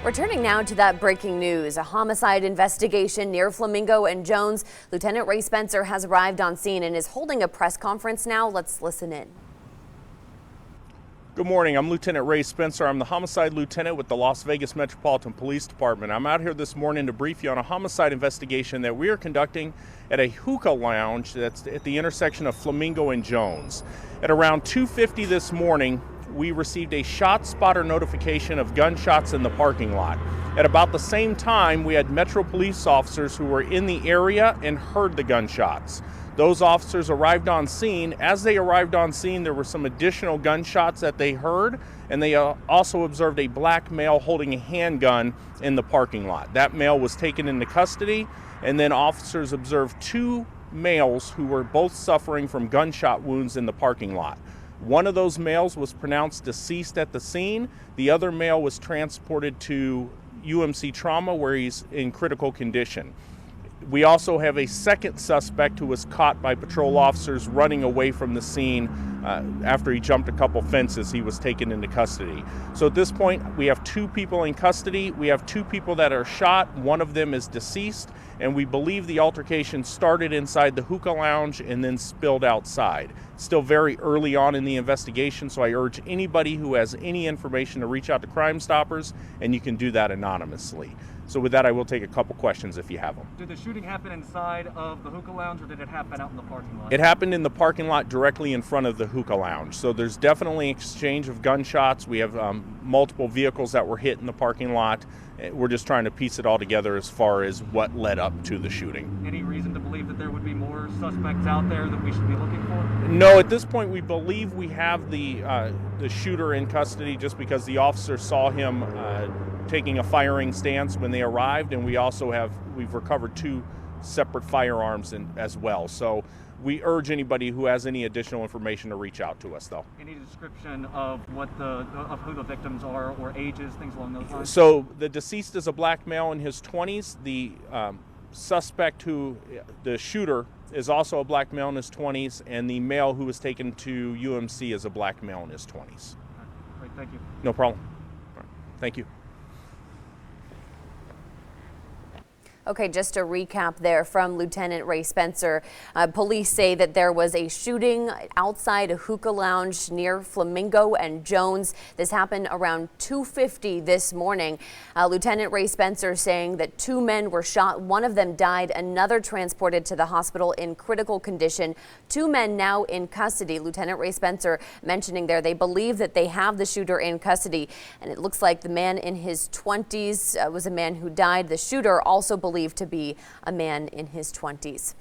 Returning now to that breaking news, a homicide investigation near Flamingo and Jones. Lieutenant Ray Spencer has arrived on scene and is holding a press conference now. Let's listen in. Good morning. I'm Lieutenant Ray Spencer. I'm the homicide lieutenant with the Las Vegas Metropolitan Police Department. I'm out here this morning to brief you on a homicide investigation that we are conducting at a hookah lounge that's at the intersection of Flamingo and Jones. At around 2:50 this morning, we received a shot spotter notification of gunshots in the parking lot. At about the same time, we had Metro police officers who were in the area and heard the gunshots. Those officers arrived on scene. As they arrived on scene, there were some additional gunshots that they heard, and they also observed a black male holding a handgun in the parking lot. That male was taken into custody, and then officers observed two males who were both suffering from gunshot wounds in the parking lot. One of those males was pronounced deceased at the scene. The other male was transported to UMC Trauma, where he's in critical condition. We also have a second suspect who was caught by patrol officers running away from the scene after he jumped a couple fences. He was taken into custody. So at this point, we have two people in custody. We have two people that are shot. One of them is deceased, and we believe the altercation started inside the hookah lounge and then spilled outside. Still very early on in the investigation, so I urge anybody who has any information to reach out to Crime Stoppers, and you can do that anonymously. So with that, I will take a couple questions if you have them. Did the shooting happen inside of the hookah lounge, or did it happen out in the parking lot? It happened in the parking lot directly in front of the hookah lounge. So there's definitely exchange of gunshots. We have multiple vehicles that were hit in the parking lot. We're just trying to piece it all together as far as what led up to the shooting. Any reason to believe that there would be more suspects out there that we should be looking for? No, at this point we believe we have the shooter in custody, just because the officer saw him taking a firing stance when they arrived, and we've recovered two separate firearms as well. So we urge anybody who has any additional information to reach out to us, though. Any description of who the victims are, or ages, things along those lines? So the deceased is a black male in his 20s. The suspect, the shooter, is also a black male in his 20s, and the male who was taken to UMC is a black male in his 20s. Great, thank you. No problem. All right. Thank you. Okay, just a recap there from Lieutenant Ray Spencer. Police say that there was a shooting outside a hookah lounge near Flamingo and Jones. This happened around 2:50 this morning. Lieutenant Ray Spencer saying that two men were shot. One of them died, another transported to the hospital in critical condition. Two men now in custody. Lieutenant Ray Spencer mentioning there they believe that they have the shooter in custody. And it looks like the man in his 20s was a man who died. The shooter also believed to be a man in his 20s.